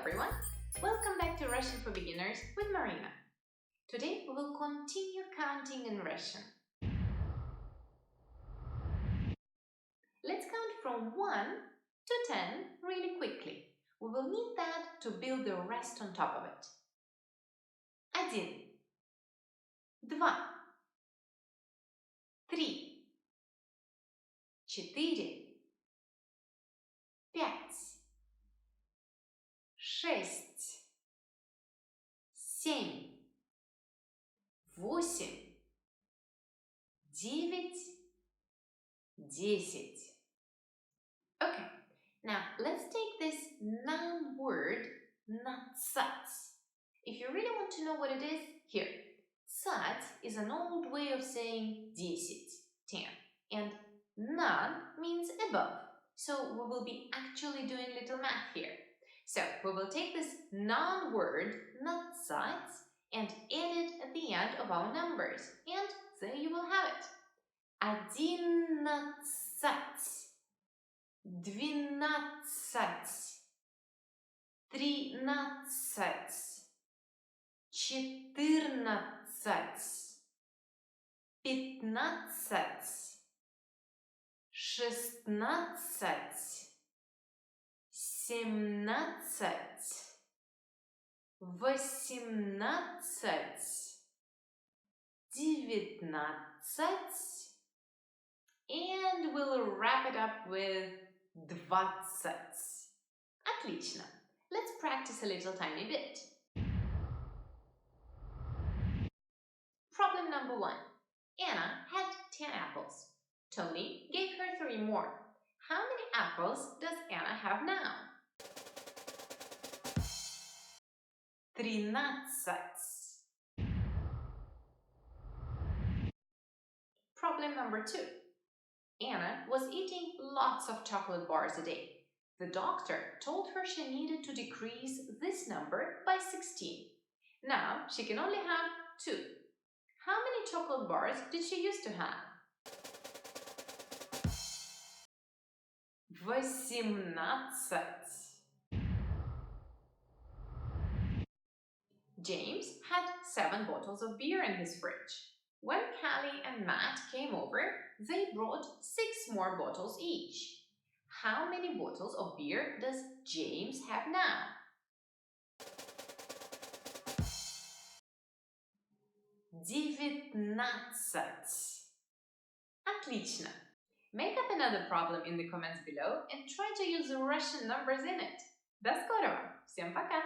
everyone! Welcome back to Russian for Beginners with Marina. Today we will continue counting in Russian. Let's count from 1 to 10 really quickly. We will need that to build the rest on top of it. 1, 2, 3, 4, 5, 6, 7, 8, 9, 10. Okay, now let's take this noun word, natsats. If you really want to know what it is, here. Tsat is an old way of saying 10, and nad means above. So we will be actually doing little math here. So we will take this noun word, natsats, and add it at the end of our numbers, and there you will have it. 11, 12, 13, 14, 15, 16, 17, 18, 19, and we'll wrap it up with 20. Отлично! Let's practice a little tiny bit. Problem number 1. Anna had 10 apples. Tony gave her 3 more. How many apples does Anna have now? 13. Problem number 2. Anna was eating lots of chocolate bars a day. The doctor told her she needed to decrease this number by 16. Now she can only have 2. How many chocolate bars did she used to have? 18. James had 7 bottles of beer in his fridge. When Callie and Matt came over, they brought 6 more bottles each. How many bottles of beer does James have now? 19. Отлично! Make up another problem in the comments below and try to use the Russian numbers in it. До скорого! Всем пока!